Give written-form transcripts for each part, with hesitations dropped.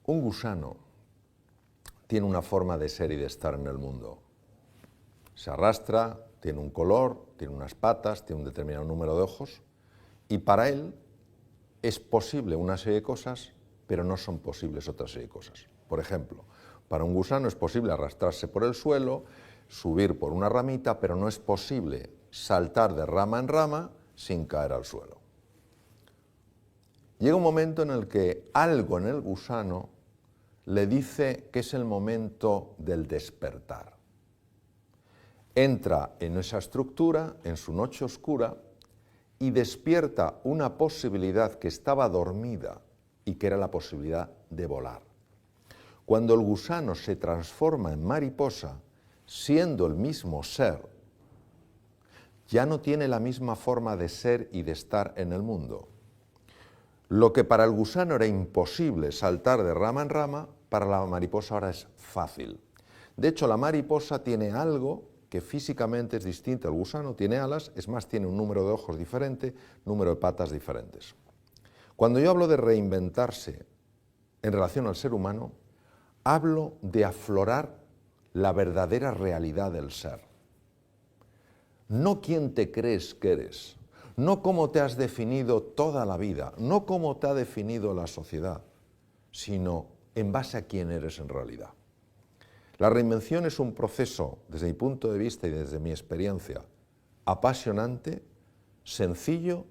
Un gusano tiene una forma de ser y de estar en el mundo. Se arrastra, tiene un color, tiene unas patas, tiene un determinado número de ojos, y para él es posible una serie de cosas, pero no son posibles otra serie de cosas. Por ejemplo, para un gusano es posible arrastrarse por el suelo, subir por una ramita, pero no es posible saltar de rama en rama sin caer al suelo. Llega un momento en el que algo en el gusano le dice que es el momento del despertar. Entra en esa estructura, en su noche oscura, y despierta una posibilidad que estaba dormida y que era la posibilidad de volar. Cuando el gusano se transforma en mariposa, siendo el mismo ser, ya no tiene la misma forma de ser y de estar en el mundo. Lo que para el gusano era imposible saltar de rama en rama, para la mariposa ahora es fácil. De hecho, la mariposa tiene algo que físicamente es distinto al gusano, tiene alas, es más, tiene un número de ojos diferente, número de patas diferentes. Cuando yo hablo de reinventarse en relación al ser humano, hablo de aflorar la verdadera realidad del ser. No quién te crees que eres, no cómo te has definido toda la vida, no cómo te ha definido la sociedad, sino en base a quién eres en realidad. La reinvención es un proceso, desde mi punto de vista y desde mi experiencia, apasionante, sencillo,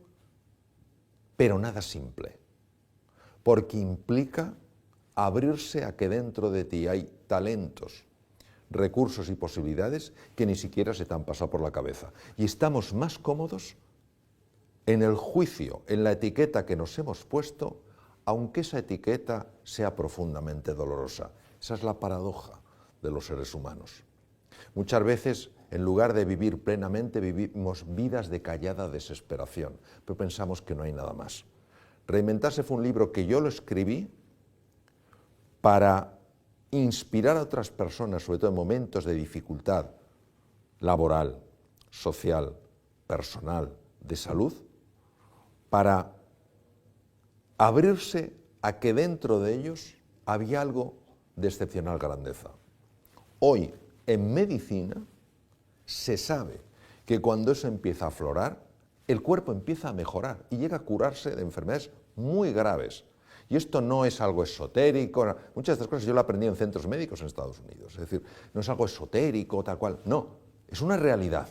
pero nada simple, porque implica abrirse a que dentro de ti hay talentos, recursos y posibilidades que ni siquiera se te han pasado por la cabeza. Y estamos más cómodos en el juicio, en la etiqueta que nos hemos puesto, aunque esa etiqueta sea profundamente dolorosa. Esa es la paradoja de los seres humanos. Muchas veces, en lugar de vivir plenamente, vivimos vidas de callada desesperación, pero pensamos que no hay nada más. Reinventarse fue un libro que yo lo escribí para inspirar a otras personas, sobre todo en momentos de dificultad laboral, social, personal, de salud, para abrirse a que dentro de ellos había algo de excepcional grandeza. Hoy, en medicina, se sabe que cuando eso empieza a aflorar, el cuerpo empieza a mejorar y llega a curarse de enfermedades muy graves. Y esto no es algo esotérico, muchas de estas cosas yo lo aprendí en centros médicos en Estados Unidos, es decir, no es algo esotérico, tal cual, no, es una realidad.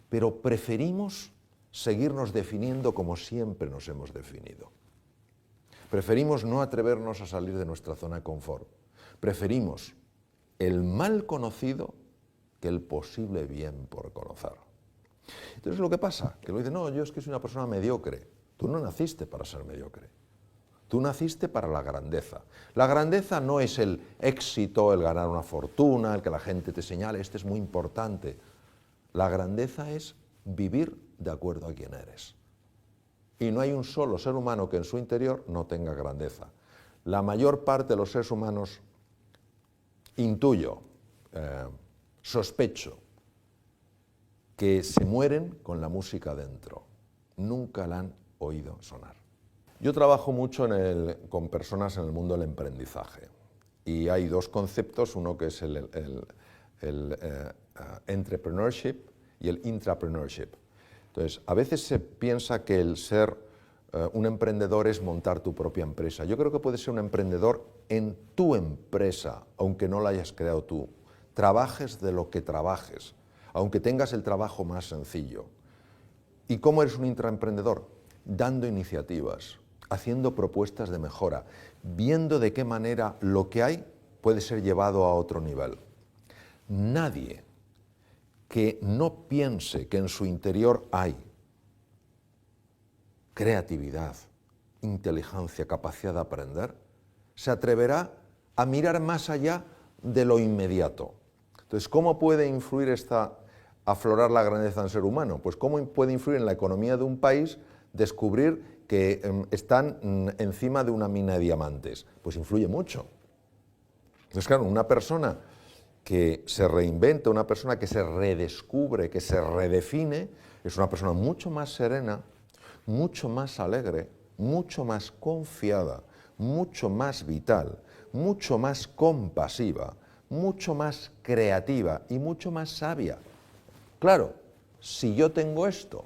Pero preferimos seguirnos definiendo como siempre nos hemos definido. Preferimos no atrevernos a salir de nuestra zona de confort. Preferimos el mal conocido que el posible bien por conocer. Entonces lo que pasa, que lo dicen, no, yo es que soy una persona mediocre. Tú no naciste para ser mediocre. Tú naciste para la grandeza. La grandeza no es el éxito, el ganar una fortuna, el que la gente te señale, este es muy importante. La grandeza es vivir de acuerdo a quién eres. Y no hay un solo ser humano que en su interior no tenga grandeza. La mayor parte de los seres humanos, intuyo, sospecho, que se mueren con la música dentro. Nunca la han oído sonar. Yo trabajo mucho con personas en el mundo del emprendizaje. Y hay dos conceptos, uno que es el entrepreneurship y el intrapreneurship. Entonces, a veces se piensa que el ser un emprendedor es montar tu propia empresa. Yo creo que puedes ser un emprendedor en tu empresa, aunque no la hayas creado tú. Trabajes de lo que trabajes, aunque tengas el trabajo más sencillo. ¿Y cómo eres un intraemprendedor? Dando iniciativas, haciendo propuestas de mejora, viendo de qué manera lo que hay puede ser llevado a otro nivel. Nadie que no piense que en su interior hay creatividad, inteligencia, capacidad de aprender, se atreverá a mirar más allá de lo inmediato. Entonces, ¿cómo puede influir aflorar la grandeza en el ser humano? Pues ¿cómo puede influir en la economía de un país descubrir que están encima de una mina de diamantes? Pues influye mucho. Entonces, claro, una persona que se reinventa, una persona que se redescubre, que se redefine, es una persona mucho más serena, mucho más alegre, mucho más confiada, mucho más vital, mucho más compasiva, mucho más creativa y mucho más sabia. Claro, si yo tengo esto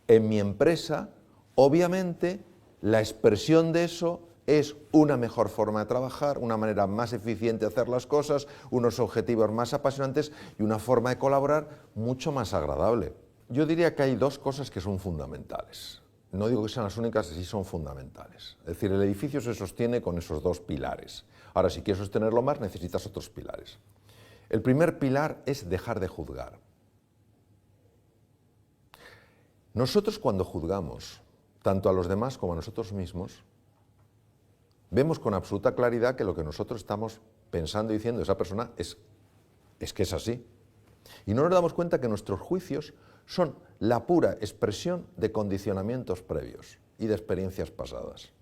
en mi empresa, obviamente la expresión de eso es una mejor forma de trabajar, una manera más eficiente de hacer las cosas, unos objetivos más apasionantes y una forma de colaborar mucho más agradable. Yo diría que hay dos cosas que son fundamentales. No digo que sean las únicas, sí son fundamentales. Es decir, el edificio se sostiene con esos dos pilares. Ahora, si quieres sostenerlo más, necesitas otros pilares. El primer pilar es dejar de juzgar. Nosotros cuando juzgamos, tanto a los demás como a nosotros mismos, vemos con absoluta claridad que lo que nosotros estamos pensando y diciendo de esa persona es que es así. Y no nos damos cuenta que nuestros juicios son la pura expresión de condicionamientos previos y de experiencias pasadas.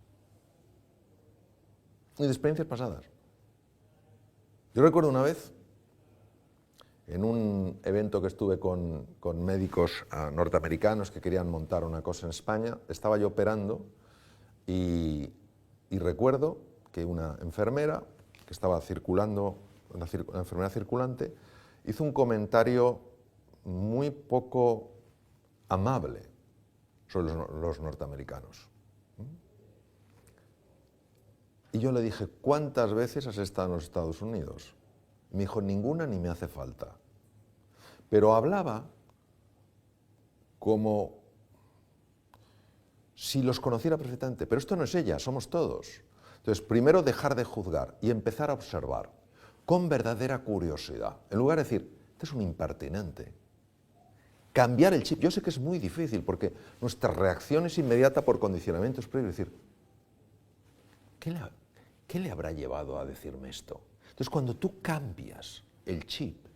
Yo recuerdo una vez, en un evento que estuve con médicos norteamericanos que querían montar una cosa en España, estaba yo operando y recuerdo que una enfermera que estaba circulando, una enfermera circulante, hizo un comentario muy poco amable sobre los norteamericanos. Y yo le dije, ¿cuántas veces has estado en los Estados Unidos? Me dijo, ninguna ni me hace falta. Pero hablaba como si los conociera perfectamente. Pero esto no es ella, somos todos. Entonces, primero dejar de juzgar y empezar a observar con verdadera curiosidad. En lugar de decir, este es un impertinente. Cambiar el chip. Yo sé que es muy difícil porque nuestra reacción es inmediata por condicionamientos previos. Decir, ¿qué le habrá llevado a decirme esto? Entonces, cuando tú cambias el chip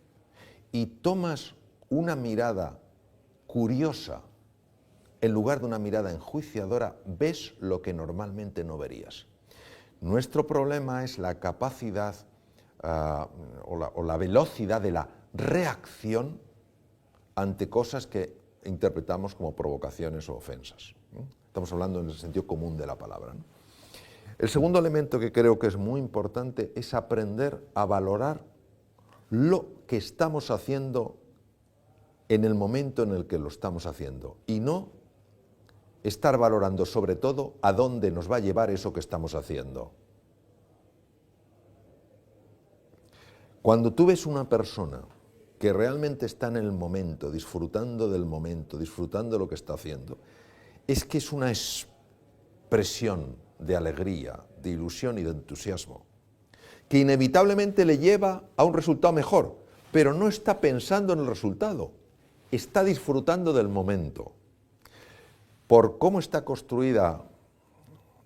y tomas una mirada curiosa en lugar de una mirada enjuiciadora, ves lo que normalmente no verías. Nuestro problema es la capacidad o la velocidad de la reacción ante cosas que interpretamos como provocaciones o ofensas. Estamos hablando en el sentido común de la palabra, ¿no? El segundo elemento que creo que es muy importante es aprender a valorar lo que estamos haciendo en el momento en el que lo estamos haciendo y no estar valorando sobre todo a dónde nos va a llevar eso que estamos haciendo. Cuando tú ves una persona que realmente está en el momento, disfrutando del momento, disfrutando de lo que está haciendo, es que es una expresión de alegría, de ilusión y de entusiasmo, que inevitablemente le lleva a un resultado mejor, pero no está pensando en el resultado, está disfrutando del momento. Por cómo está construida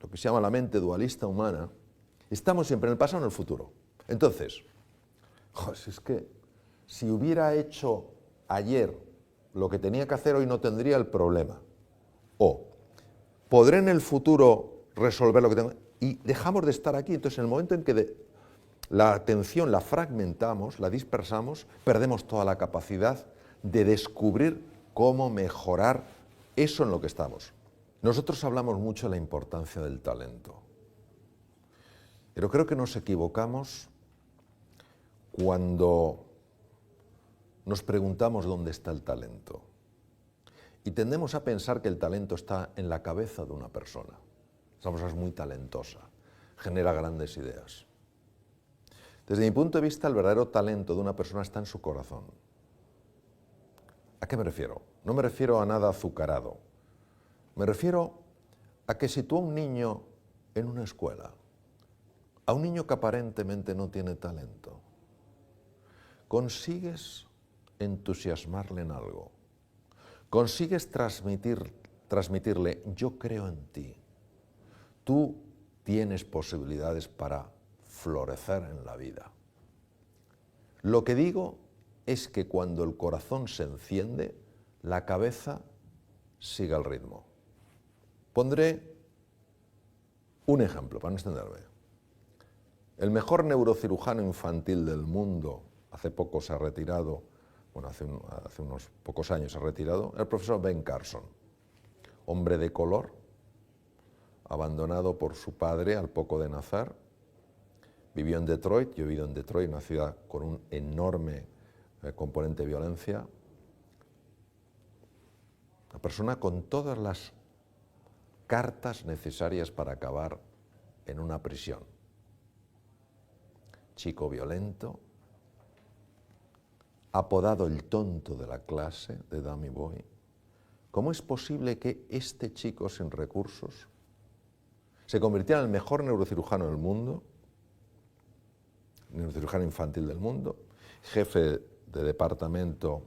lo que se llama la mente dualista humana, estamos siempre en el pasado o en el futuro. Entonces, es que si hubiera hecho ayer lo que tenía que hacer hoy no tendría el problema. O podré en el futuro resolver lo que tengo. Y dejamos de estar aquí. Entonces, en el momento en que la atención la fragmentamos, la dispersamos, perdemos toda la capacidad de descubrir cómo mejorar eso en lo que estamos. Nosotros hablamos mucho de la importancia del talento. Pero creo que nos equivocamos cuando nos preguntamos dónde está el talento. Y tendemos a pensar que el talento está en la cabeza de una persona. Esa persona es muy talentosa, genera grandes ideas. Desde mi punto de vista, el verdadero talento de una persona está en su corazón. ¿A qué me refiero? No me refiero a nada azucarado. Me refiero a que si tú a un niño en una escuela, a un niño que aparentemente no tiene talento, consigues entusiasmarle en algo, consigues transmitirle, yo creo en ti, tú tienes posibilidades para florecer en la vida. Lo que digo es que cuando el corazón se enciende, la cabeza sigue el ritmo. Pondré un ejemplo, para no extenderme. El mejor neurocirujano infantil del mundo, hace poco se ha retirado, bueno, hace unos pocos años se ha retirado, el profesor Ben Carson, hombre de color, abandonado por su padre al poco de nacer, vivió en Detroit, yo he vivido en Detroit, una ciudad con un enorme componente de violencia. Una persona con todas las cartas necesarias para acabar en una prisión. Chico violento, apodado el tonto de la clase, de Dummy Boy. ¿Cómo es posible que este chico sin recursos se convirtiera en el mejor neurocirujano del mundo, neurocirujano infantil del mundo, jefe de departamento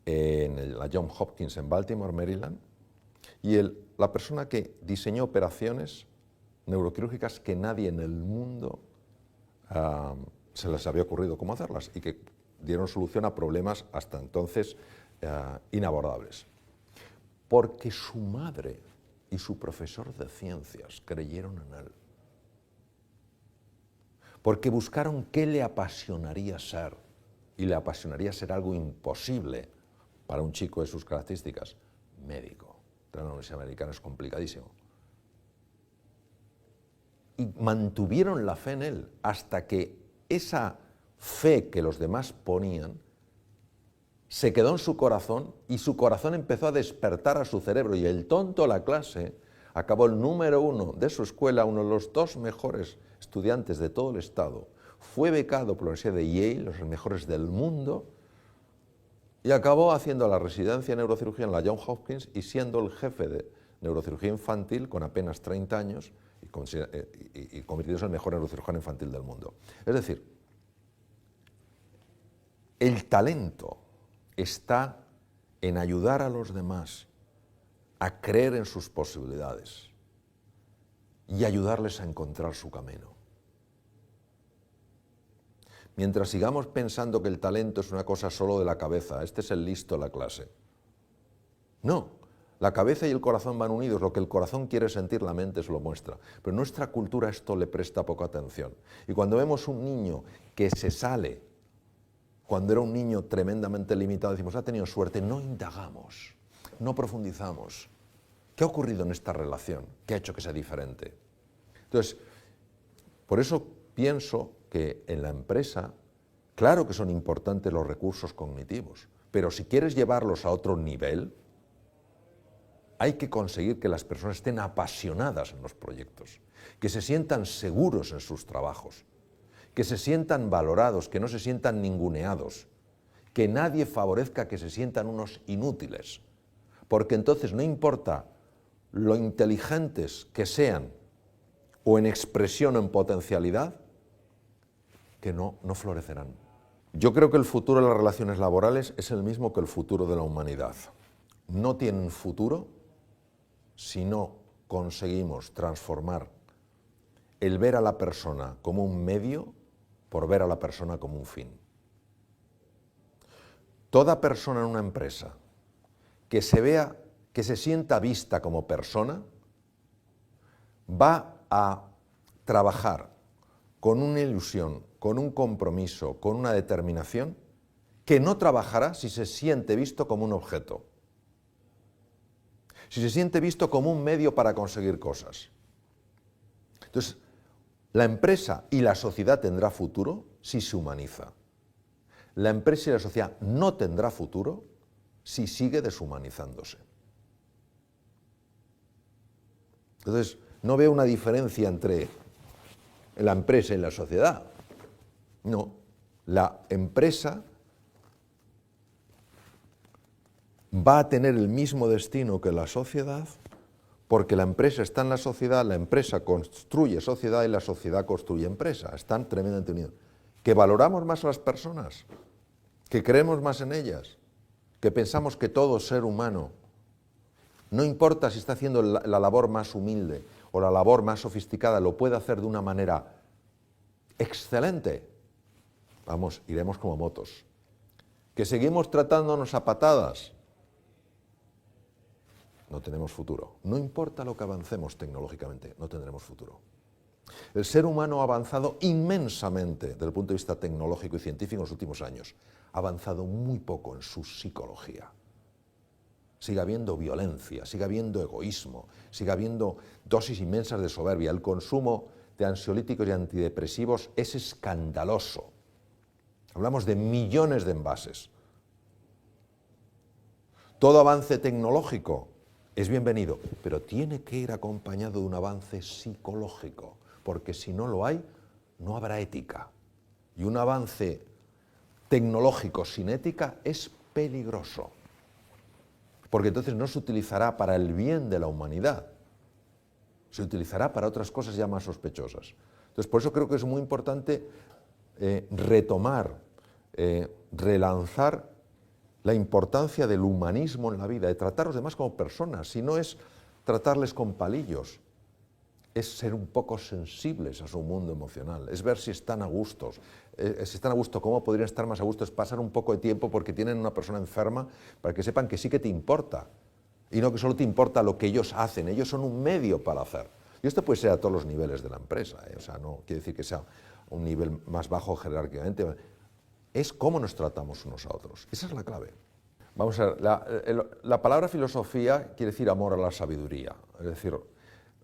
en la Johns Hopkins en Baltimore, Maryland, y la persona que diseñó operaciones neuroquirúrgicas que nadie en el mundo se les había ocurrido cómo hacerlas y que dieron solución a problemas hasta entonces inabordables? Porque su madre y su profesor de ciencias creyeron en él. Porque buscaron qué le apasionaría ser, y le apasionaría ser algo imposible para un chico de sus características: médico. En la Universidad Americana es complicadísimo. Y mantuvieron la fe en él hasta que esa fe que los demás ponían se quedó en su corazón y su corazón empezó a despertar a su cerebro, y el tonto de la clase acabó el número 1 de su escuela, uno de los 2 mejores estudiantes de todo el estado, fue becado por la Universidad de Yale, los mejores del mundo, y acabó haciendo la residencia en neurocirugía en la Johns Hopkins y siendo el jefe de neurocirugía infantil con apenas 30 años y convirtiéndose en el mejor neurocirujano infantil del mundo. Es decir, el talento está en ayudar a los demás a creer en sus posibilidades y ayudarles a encontrar su camino. Mientras sigamos pensando que el talento es una cosa solo de la cabeza, este es el listo de la clase. No, la cabeza y el corazón van unidos, lo que el corazón quiere sentir, la mente se lo muestra. Pero nuestra cultura esto le presta poca atención. Y cuando vemos un niño que se sale, cuando era un niño tremendamente limitado, decimos, ha tenido suerte, no indagamos, no profundizamos. ¿Qué ha ocurrido en esta relación? ¿Qué ha hecho que sea diferente? Entonces, por eso pienso que en la empresa, claro que son importantes los recursos cognitivos, pero si quieres llevarlos a otro nivel, hay que conseguir que las personas estén apasionadas en los proyectos, que se sientan seguros en sus trabajos, que se sientan valorados, que no se sientan ninguneados, que nadie favorezca que se sientan unos inútiles, porque entonces no importa lo inteligentes que sean, o en expresión o en potencialidad, que no florecerán. Yo creo que el futuro de las relaciones laborales es el mismo que el futuro de la humanidad. No tienen futuro si no conseguimos transformar el ver a la persona como un medio por ver a la persona como un fin. Toda persona en una empresa que se sienta vista como persona va a trabajar con una ilusión, con un compromiso, con una determinación, que no trabajará si se siente visto como un objeto, si se siente visto como un medio para conseguir cosas. Entonces, la empresa y la sociedad tendrá futuro si se humaniza. La empresa y la sociedad no tendrá futuro si sigue deshumanizándose. Entonces, no veo una diferencia entre la empresa y la sociedad. No, la empresa va a tener el mismo destino que la sociedad, porque la empresa está en la sociedad, la empresa construye sociedad y la sociedad construye empresa. Están tremendamente unidos. Que valoramos más a las personas, que creemos más en ellas, que pensamos que todo ser humano, no importa si está haciendo la labor más humilde o la labor más sofisticada, lo puede hacer de una manera excelente. Vamos, iremos como motos. Que seguimos tratándonos a patadas, no tenemos futuro. No importa lo que avancemos tecnológicamente, no tendremos futuro. El ser humano ha avanzado inmensamente desde el punto de vista tecnológico y científico en los últimos años. Ha avanzado muy poco en su psicología. Sigue habiendo violencia, sigue habiendo egoísmo, sigue habiendo dosis inmensas de soberbia. El consumo de ansiolíticos y antidepresivos es escandaloso. Hablamos de millones de envases. Todo avance tecnológico es bienvenido, pero tiene que ir acompañado de un avance psicológico, porque si no lo hay, no habrá ética. Y un avance tecnológico sin ética es peligroso, porque entonces no se utilizará para el bien de la humanidad, se utilizará para otras cosas ya más sospechosas. Entonces, por eso creo que es muy importante retomar, relanzar la importancia del humanismo en la vida, de tratar a los demás como personas, si no es tratarles con palillos, es ser un poco sensibles a su mundo emocional, es ver si están a gusto, cómo podrían estar más a gusto, es pasar un poco de tiempo porque tienen una persona enferma para que sepan que sí que te importa y no que solo te importa lo que ellos hacen, ellos son un medio para hacer. Y esto puede ser a todos los niveles de la empresa, o sea, no quiere decir que sea un nivel más bajo jerárquicamente, es cómo nos tratamos unos a otros, esa es la clave. Vamos a ver, la palabra filosofía quiere decir amor a la sabiduría, es decir,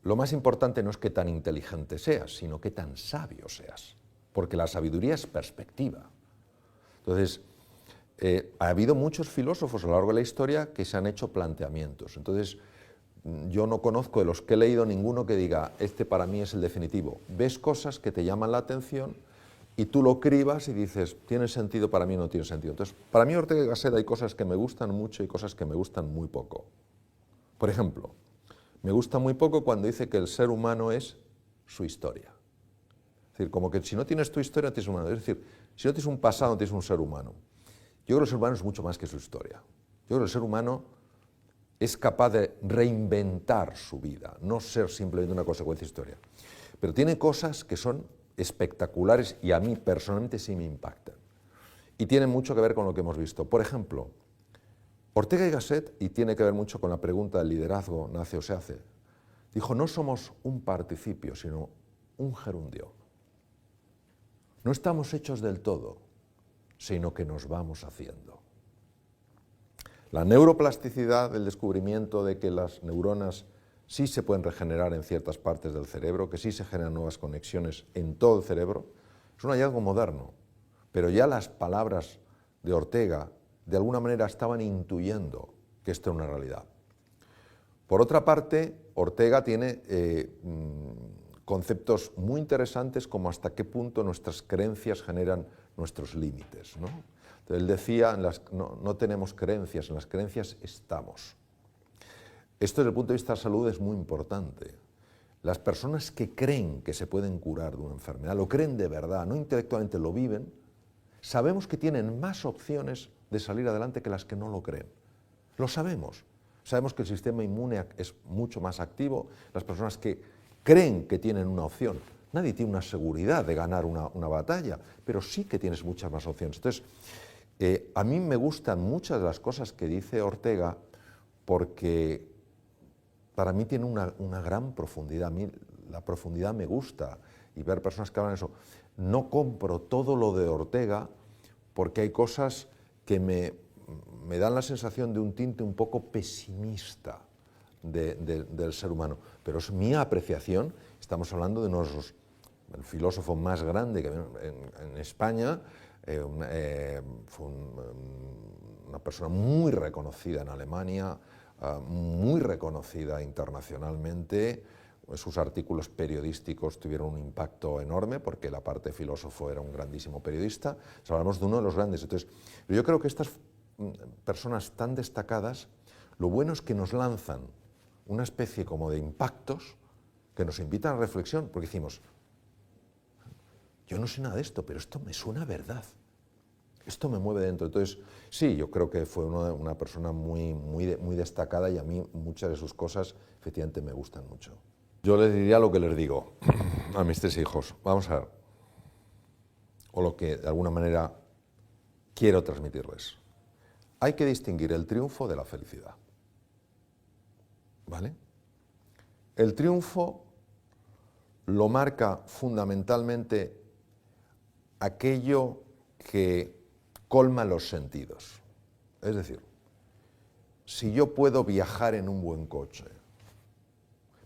lo más importante no es qué tan inteligente seas, sino qué tan sabio seas, porque la sabiduría es perspectiva. Entonces, ha habido muchos filósofos a lo largo de la historia que se han hecho planteamientos. Entonces, yo no conozco de los que he leído ninguno que diga, este para mí es el definitivo. Ves cosas que te llaman la atención y tú lo cribas y dices, ¿tiene sentido para mí o no tiene sentido? Entonces, para mí Ortega y Gasset hay cosas que me gustan mucho y cosas que me gustan muy poco. Por ejemplo, me gusta muy poco cuando dice que el ser humano es su historia. Es decir, como que si no tienes tu historia, no tienes un humano. Es decir, si no tienes un pasado, no tienes un ser humano. Yo creo que el ser humano es mucho más que su historia. Yo creo que el ser humano es capaz de reinventar su vida, no ser simplemente una consecuencia de historia. Pero tiene cosas que son espectaculares y a mí personalmente sí me impactan. Y tienen mucho que ver con lo que hemos visto. Por ejemplo, Ortega y Gasset, y tiene que ver mucho con la pregunta del liderazgo, nace o se hace, dijo, no somos un participio, sino un gerundio. No estamos hechos del todo, sino que nos vamos haciendo. La neuroplasticidad, el descubrimiento de que las neuronas sí se pueden regenerar en ciertas partes del cerebro, que sí se generan nuevas conexiones en todo el cerebro, es un hallazgo moderno, pero ya las palabras de Ortega de alguna manera estaban intuyendo que esto era una realidad. Por otra parte, Ortega tiene conceptos muy interesantes como hasta qué punto nuestras creencias generan nuestros límites, ¿no? Entonces, él decía, no tenemos creencias, en las creencias estamos. Esto desde el punto de vista de la salud es muy importante. Las personas que creen que se pueden curar de una enfermedad, lo creen de verdad, no intelectualmente lo viven, sabemos que tienen más opciones de salir adelante que las que no lo creen. Lo sabemos. Sabemos que el sistema inmune es mucho más activo. Las personas que creen que tienen una opción, nadie tiene una seguridad de ganar una batalla, pero sí que tienes muchas más opciones. Entonces, a mí me gustan muchas de las cosas que dice Ortega porque para mí tiene una gran profundidad. A mí la profundidad me gusta y ver personas que hablan de eso. No compro todo lo de Ortega porque hay cosas que me dan la sensación de un tinte un poco pesimista del ser humano. Pero es mi apreciación, estamos hablando de el filósofo más grande que en España, fue una persona muy reconocida en Alemania, muy reconocida internacionalmente. Sus artículos periodísticos tuvieron un impacto enorme porque la parte filósofo era un grandísimo periodista. O sea, hablamos de uno de los grandes. Entonces, yo creo que estas personas tan destacadas, lo bueno es que nos lanzan una especie como de impactos que nos invitan a reflexión, porque decimos, yo no sé nada de esto, pero esto me suena verdad. Esto me mueve dentro. Entonces, sí, yo creo que fue una persona muy destacada y a mí muchas de sus cosas efectivamente me gustan mucho. Yo les diría lo que les digo a mis 3 hijos. Vamos a ver, o lo que de alguna manera quiero transmitirles. Hay que distinguir el triunfo de la felicidad. ¿Vale? El triunfo lo marca fundamentalmente aquello que colma los sentidos. Es decir, si yo puedo viajar en un buen coche,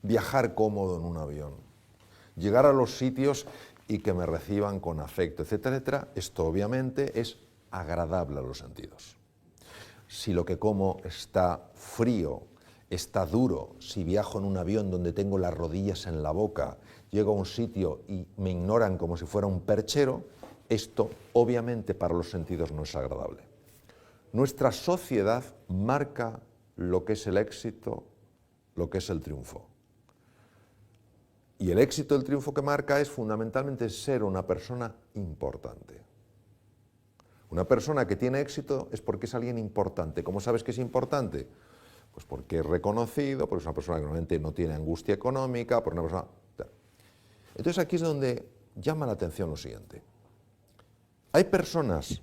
viajar cómodo en un avión, llegar a los sitios y que me reciban con afecto, etcétera, etcétera. Esto obviamente es agradable a los sentidos. Si lo que como está frío, está duro, si viajo en un avión donde tengo las rodillas en la boca, llego a un sitio y me ignoran como si fuera un perchero, esto obviamente para los sentidos no es agradable. Nuestra sociedad marca lo que es el éxito, lo que es el triunfo. Y el éxito, el triunfo que marca es fundamentalmente ser una persona importante. Una persona que tiene éxito es porque es alguien importante. ¿Cómo sabes que es importante? Pues porque es reconocido, porque es una persona que normalmente no tiene angustia económica, porque una persona... Entonces aquí es donde llama la atención lo siguiente. Hay personas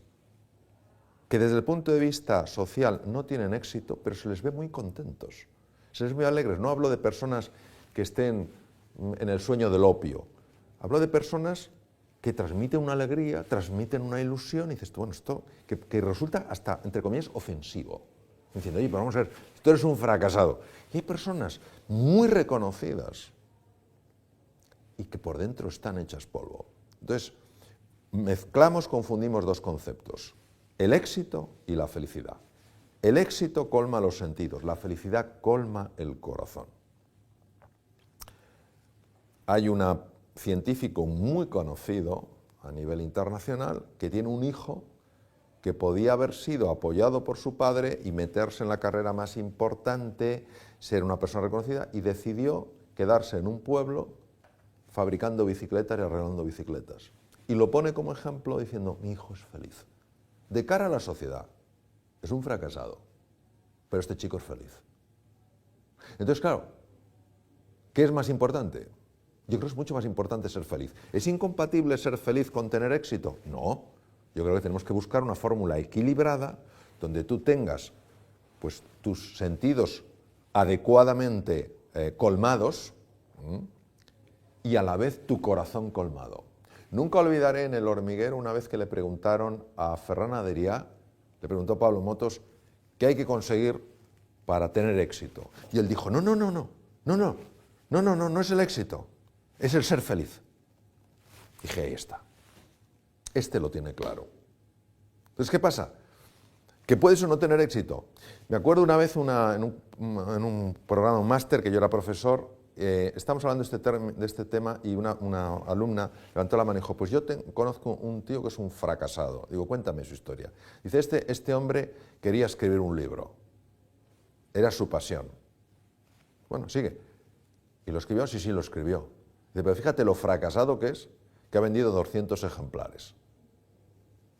que desde el punto de vista social no tienen éxito, pero se les ve muy contentos, se les ve muy alegres. No hablo de personas que estén en el sueño del opio, hablo de personas que transmiten una alegría, transmiten una ilusión, y dices, bueno, esto que resulta hasta, entre comillas, ofensivo. Diciendo, oye, pero vamos a ver, tú eres un fracasado. Y hay personas muy reconocidas y que por dentro están hechas polvo. Entonces, mezclamos, confundimos dos conceptos, el éxito y la felicidad. El éxito colma los sentidos, la felicidad colma el corazón. Hay un científico muy conocido a nivel internacional que tiene un hijo que podía haber sido apoyado por su padre y meterse en la carrera más importante, ser una persona reconocida, y decidió quedarse en un pueblo fabricando bicicletas y arreglando bicicletas. Y lo pone como ejemplo diciendo, mi hijo es feliz. De cara a la sociedad, es un fracasado, pero este chico es feliz. Entonces, claro, ¿qué es más importante? Yo creo que es mucho más importante ser feliz. ¿Es incompatible ser feliz con tener éxito? No. Yo creo que tenemos que buscar una fórmula equilibrada donde tú tengas pues, tus sentidos adecuadamente colmados y a la vez tu corazón colmado. Nunca olvidaré en El Hormiguero una vez que le preguntaron a Ferran Adrià, le preguntó Pablo Motos, ¿qué hay que conseguir para tener éxito? Y él dijo, no es el éxito, es el ser feliz. Dije, ahí está. Este lo tiene claro. Entonces, ¿qué pasa? ¿Que puedes o no tener éxito? Me acuerdo una vez en un programa, un máster, que yo era profesor, estamos hablando de este tema y una alumna levantó la mano y dijo, pues yo conozco un tío que es un fracasado. Digo, cuéntame su historia. Dice, este hombre quería escribir un libro. Era su pasión. Bueno, sigue. ¿Y lo escribió? Sí, lo escribió. Dice, pero fíjate lo fracasado que es, que ha vendido 200 ejemplares.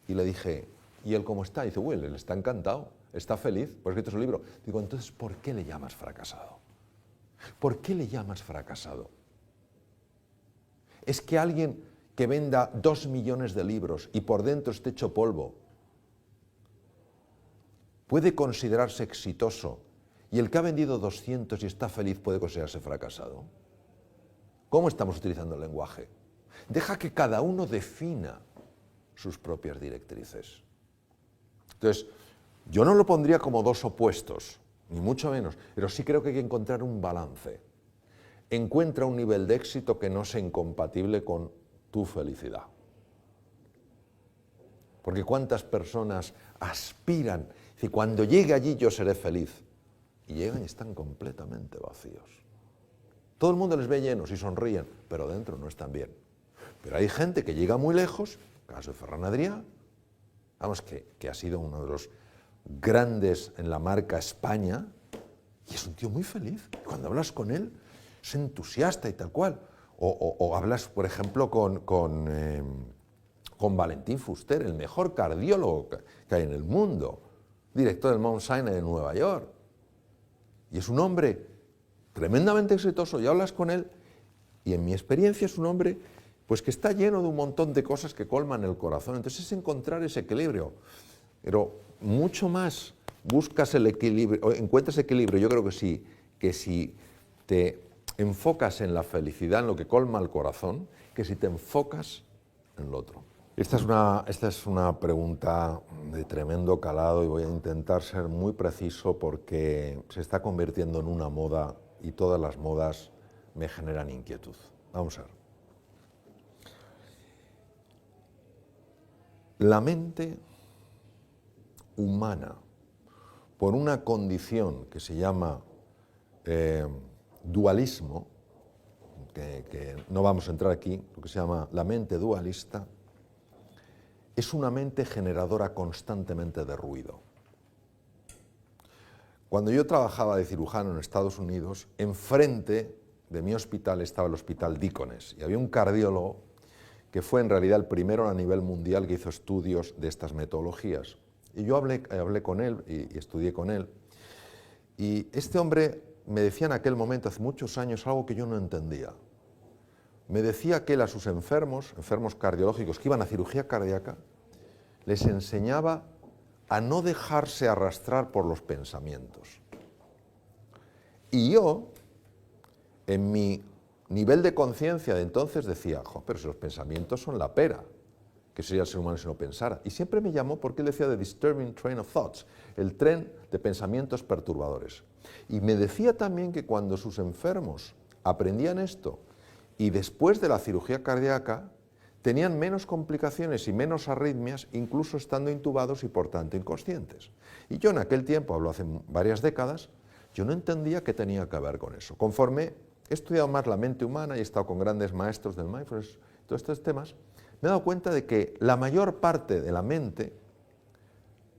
Y le dije, ¿y él cómo está? Y dice, él está encantado, está feliz, por escrito su libro. Digo, entonces, ¿por qué le llamas fracasado? ¿Por qué le llamas fracasado? ¿Es que alguien que venda 2 millones de libros y por dentro esté hecho polvo puede considerarse exitoso y el que ha vendido 200 y está feliz puede considerarse fracasado? ¿Cómo estamos utilizando el lenguaje? Deja que cada uno defina sus propias directrices. Entonces, yo no lo pondría como dos opuestos, ni mucho menos, pero sí creo que hay que encontrar un balance. Encuentra un nivel de éxito que no sea incompatible con tu felicidad. Porque cuántas personas aspiran, y cuando llegue allí yo seré feliz, y llegan y están completamente vacíos. Todo el mundo les ve llenos y sonríen, pero dentro no están bien. Pero hay gente que llega muy lejos, caso de Ferran Adrià, vamos, que ha sido uno de los grandes en la marca España, y es un tío muy feliz. Cuando hablas con él, es entusiasta y tal cual. O hablas, por ejemplo, con Valentín Fuster, el mejor cardiólogo que hay en el mundo, director del Mount Sinai de Nueva York. Y es un hombre tremendamente exitoso, y hablas con él, y en mi experiencia es un hombre pues que está lleno de un montón de cosas que colman el corazón. Entonces es encontrar ese equilibrio. Pero mucho más buscas el equilibrio, o encuentras equilibrio, yo creo que si te enfocas en la felicidad, en lo que colma el corazón, que si te enfocas en lo otro. Esta es una pregunta de tremendo calado y voy a intentar ser muy preciso porque se está convirtiendo en una moda y todas las modas me generan inquietud. Vamos a ver. La mente humana, por una condición que se llama dualismo, que no vamos a entrar aquí, lo que se llama la mente dualista, es una mente generadora constantemente de ruido. Cuando yo trabajaba de cirujano en Estados Unidos, enfrente de mi hospital estaba el Hospital Deaconess y había un cardiólogo que fue en realidad el primero a nivel mundial que hizo estudios de estas metodologías. Y yo hablé con él y estudié con él. Y este hombre me decía en aquel momento, hace muchos años, algo que yo no entendía. Me decía que él a sus enfermos cardiológicos que iban a cirugía cardíaca, les enseñaba a no dejarse arrastrar por los pensamientos. Y yo, en mi nivel de conciencia de entonces, decía, pero si los pensamientos son la pera, ¿qué sería el ser humano si no pensara? Y siempre me llamó porque él decía the disturbing train of thoughts, el tren de pensamientos perturbadores. Y me decía también que cuando sus enfermos aprendían esto y después de la cirugía cardíaca, tenían menos complicaciones y menos arritmias, incluso estando intubados y por tanto inconscientes. Y yo en aquel tiempo, hablo hace varias décadas, yo no entendía qué tenía que ver con eso. Conforme he estudiado más la mente humana y he estado con grandes maestros del mindfulness, todos estos temas, me he dado cuenta de que la mayor parte de la mente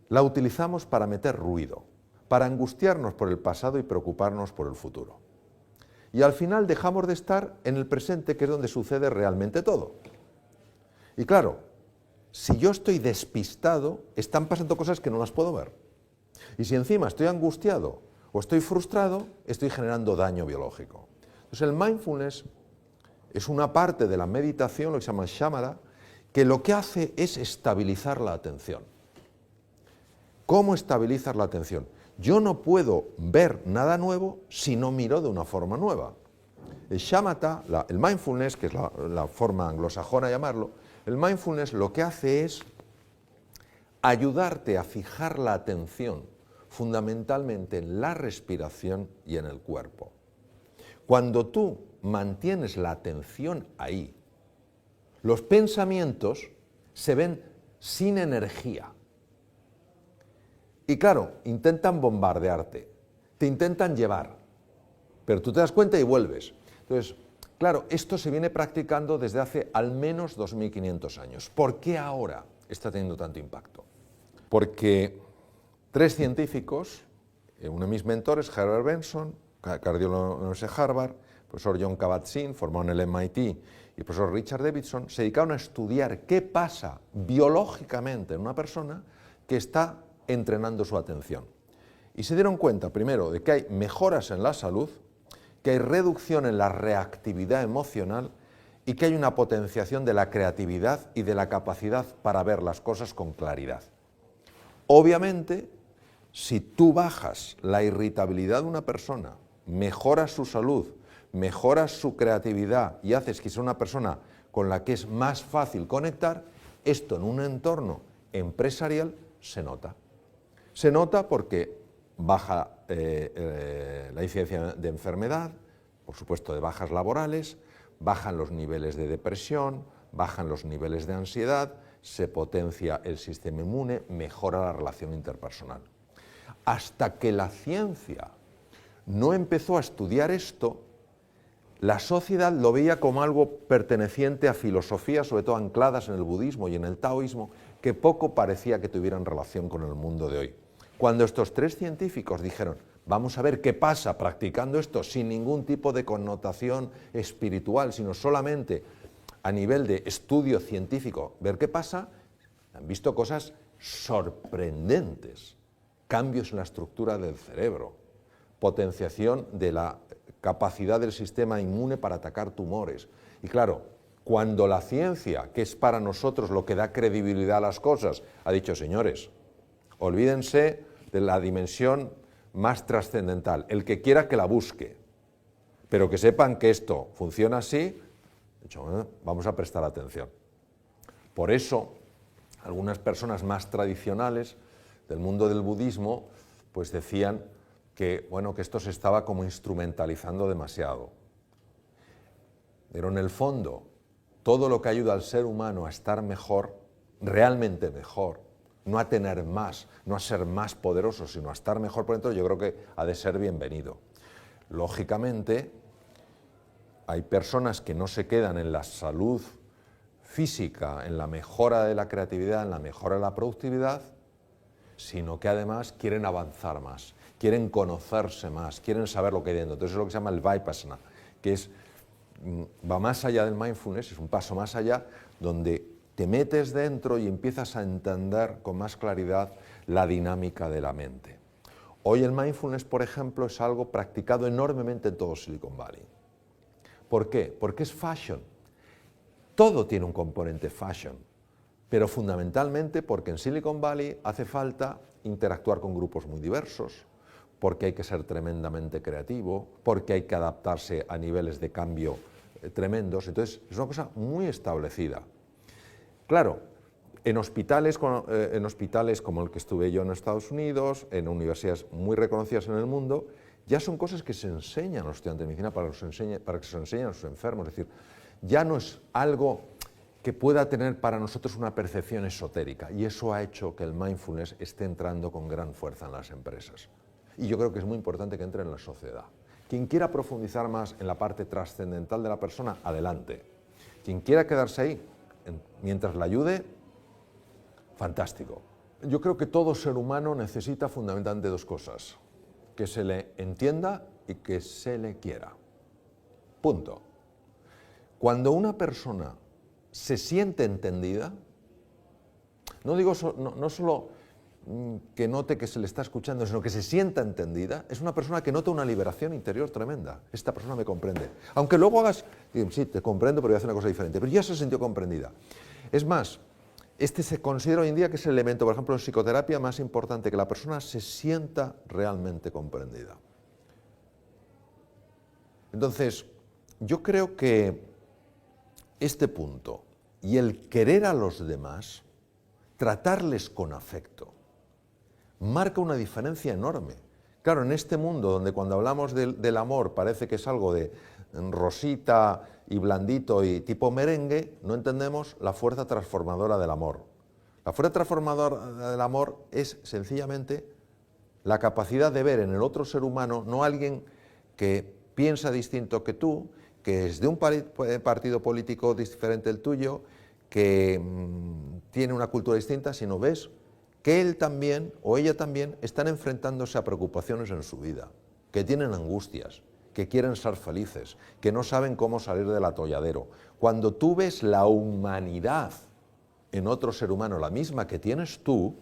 la utilizamos para meter ruido, para angustiarnos por el pasado y preocuparnos por el futuro. Y al final dejamos de estar en el presente, que es donde sucede realmente todo. Y claro, si yo estoy despistado, están pasando cosas que no las puedo ver. Y si encima estoy angustiado o estoy frustrado, estoy generando daño biológico. Entonces el mindfulness es una parte de la meditación, lo que se llama shamatha, que lo que hace es estabilizar la atención. ¿Cómo estabilizar la atención? Yo no puedo ver nada nuevo si no miro de una forma nueva. El shamatha, el mindfulness, que es la forma anglosajona de llamarlo, el mindfulness lo que hace es ayudarte a fijar la atención fundamentalmente en la respiración y en el cuerpo. Cuando tú mantienes la atención ahí, los pensamientos se ven sin energía. Y claro, intentan bombardearte, te intentan llevar, pero tú te das cuenta y vuelves. Entonces, claro, esto se viene practicando desde hace al menos 2500 años. ¿Por qué ahora está teniendo tanto impacto? Porque 3 científicos, uno de mis mentores, Herbert Benson, cardiólogo de la Universidad de Harvard, profesor John Kabat-Zinn, formado en el MIT, y profesor Richard Davidson, se dedicaron a estudiar qué pasa biológicamente en una persona que está entrenando su atención. Y se dieron cuenta, primero, de que hay mejoras en la salud, que hay reducción en la reactividad emocional y que hay una potenciación de la creatividad y de la capacidad para ver las cosas con claridad. Obviamente, si tú bajas la irritabilidad de una persona, mejoras su salud, mejoras su creatividad y haces que sea una persona con la que es más fácil conectar, esto en un entorno empresarial se nota. Se nota porque baja la incidencia de enfermedad, por supuesto de bajas laborales, bajan los niveles de depresión, bajan los niveles de ansiedad, se potencia el sistema inmune, mejora la relación interpersonal. Hasta que la ciencia no empezó a estudiar esto, la sociedad lo veía como algo perteneciente a filosofías, sobre todo ancladas en el budismo y en el taoísmo, que poco parecía que tuvieran relación con el mundo de hoy. Cuando estos 3 científicos dijeron, vamos a ver qué pasa practicando esto sin ningún tipo de connotación espiritual, sino solamente a nivel de estudio científico, ver qué pasa, han visto cosas sorprendentes, cambios en la estructura del cerebro, potenciación de la capacidad del sistema inmune para atacar tumores. Y claro, cuando la ciencia, que es para nosotros lo que da credibilidad a las cosas, ha dicho, señores, olvídense de la dimensión más trascendental, el que quiera que la busque, pero que sepan que esto funciona así, vamos a prestar atención. Por eso, algunas personas más tradicionales del mundo del budismo, pues decían que, bueno, que esto se estaba como instrumentalizando demasiado. Pero en el fondo, todo lo que ayuda al ser humano a estar mejor realmente mejor, no a tener más, no a ser más poderoso, sino a estar mejor por dentro, yo creo que ha de ser bienvenido. Lógicamente, hay personas que no se quedan en la salud física, en la mejora de la creatividad, en la mejora de la productividad, sino que además quieren avanzar más, quieren conocerse más, quieren saber lo que hay dentro. Entonces es lo que se llama el Vipassana, que va más allá del mindfulness, es un paso más allá, donde te metes dentro y empiezas a entender con más claridad la dinámica de la mente. Hoy el mindfulness, por ejemplo, es algo practicado enormemente en todo Silicon Valley. ¿Por qué? Porque es fashion. Todo tiene un componente fashion, pero fundamentalmente porque en Silicon Valley hace falta interactuar con grupos muy diversos, porque hay que ser tremendamente creativo, porque hay que adaptarse a niveles de cambio tremendos. Entonces, es una cosa muy establecida. Claro, en hospitales como el que estuve yo en Estados Unidos, en universidades muy reconocidas en el mundo, ya son cosas que se enseñan a los estudiantes de medicina para que se enseñen a sus enfermos. Es decir, ya no es algo que pueda tener para nosotros una percepción esotérica, y eso ha hecho que el mindfulness esté entrando con gran fuerza en las empresas. Y yo creo que es muy importante que entre en la sociedad. Quien quiera profundizar más en la parte trascendental de la persona, adelante. Quien quiera quedarse ahí, mientras la ayude, fantástico. Yo creo que todo ser humano necesita fundamentalmente dos cosas: que se le entienda y que se le quiera. Punto. Cuando una persona se siente entendida, no digo no solo que note que se le está escuchando, sino que se sienta entendida, es una persona que nota una liberación interior tremenda. Esta persona me comprende. Aunque luego hagas, sí, te comprendo, pero voy a hacer una cosa diferente, pero ya se sintió comprendida. Es más, este se considera hoy en día que es el elemento, por ejemplo, en psicoterapia más importante, que la persona se sienta realmente comprendida. Entonces, yo creo que este punto y el querer a los demás, tratarles con afecto, marca una diferencia enorme. Claro, en este mundo donde cuando hablamos del amor parece que es algo de rosita y blandito y tipo merengue, no entendemos la fuerza transformadora del amor. La fuerza transformadora del amor es sencillamente la capacidad de ver en el otro ser humano no alguien que piensa distinto que tú, que es de un partido político diferente del tuyo, que tiene una cultura distinta, sino ves que él también o ella también están enfrentándose a preocupaciones en su vida, que tienen angustias, que quieren ser felices, que no saben cómo salir del atolladero. Cuando tú ves la humanidad en otro ser humano, la misma que tienes tú,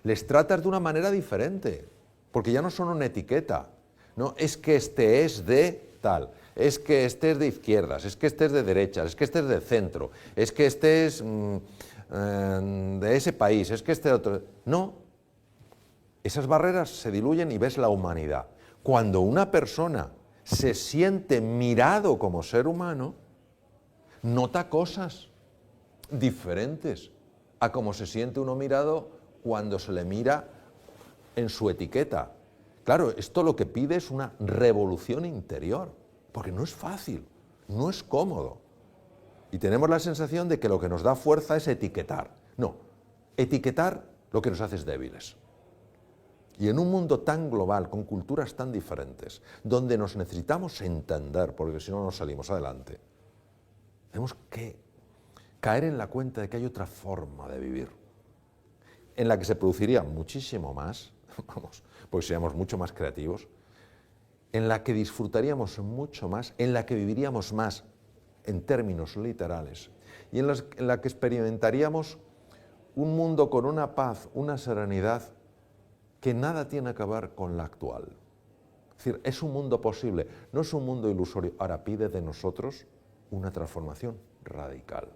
les tratas de una manera diferente, porque ya no son una etiqueta. No, es que este es de tal, es que este es de izquierdas, es que este es de derechas, es que este es de centro, es que este es de ese país, es que este otro... No, esas barreras se diluyen y ves la humanidad. Cuando una persona se siente mirado como ser humano, nota cosas diferentes a como se siente uno mirado cuando se le mira en su etiqueta. Claro, esto lo que pide es una revolución interior, porque no es fácil, no es cómodo. Y tenemos la sensación de que lo que nos da fuerza es etiquetar. No, etiquetar lo que nos hace es débiles. Y en un mundo tan global, con culturas tan diferentes, donde nos necesitamos entender, porque si no, no salimos adelante, tenemos que caer en la cuenta de que hay otra forma de vivir, en la que se produciría muchísimo más, porque seríamos mucho más creativos, en la que disfrutaríamos mucho más, en la que viviríamos más en términos literales, y en la que experimentaríamos un mundo con una paz, una serenidad que nada tiene que ver con la actual. Es decir, es un mundo posible, no es un mundo ilusorio. Ahora pide de nosotros una transformación radical.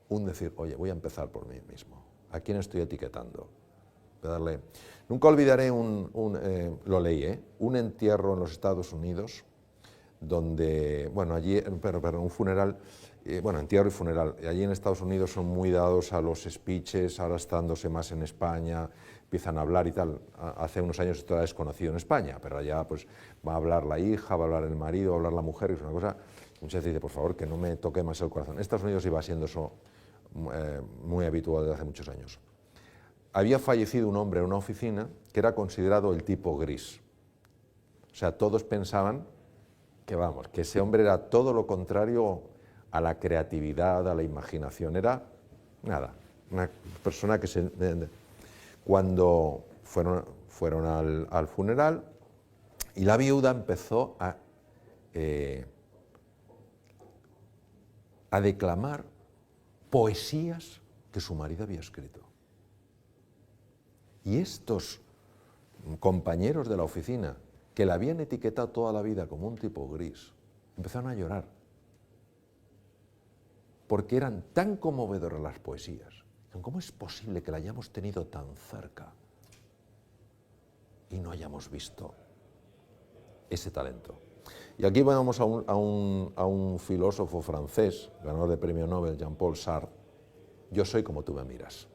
Un decir, oye, voy a empezar por mí mismo. ¿A quién estoy etiquetando? Nunca olvidaré lo leí, un entierro en los Estados Unidos, donde, bueno, allí, pero un funeral, entierro y funeral. Allí en Estados Unidos son muy dados a los speeches, ahora estándose más en España, empiezan a hablar y tal. Hace unos años esto era desconocido en España, pero allá pues va a hablar la hija, va a hablar el marido, va a hablar la mujer, y es una cosa, muchas veces dice, por favor, que no me toque más el corazón. En Estados Unidos iba siendo eso muy habitual desde hace muchos años. Había fallecido un hombre en una oficina que era considerado el tipo gris. O sea, todos pensaban que, vamos, que ese hombre era todo lo contrario a la creatividad, a la imaginación. Era, nada, una persona que se... Cuando fueron al funeral, y la viuda empezó a declamar poesías que su marido había escrito. Y estos compañeros de la oficina, que la habían etiquetado toda la vida como un tipo gris, empezaron a llorar, porque eran tan conmovedoras las poesías. ¿Cómo es posible que la hayamos tenido tan cerca y no hayamos visto ese talento? Y aquí vamos a un filósofo francés, ganador de premio Nobel, Jean-Paul Sartre. Yo soy como tú me miras.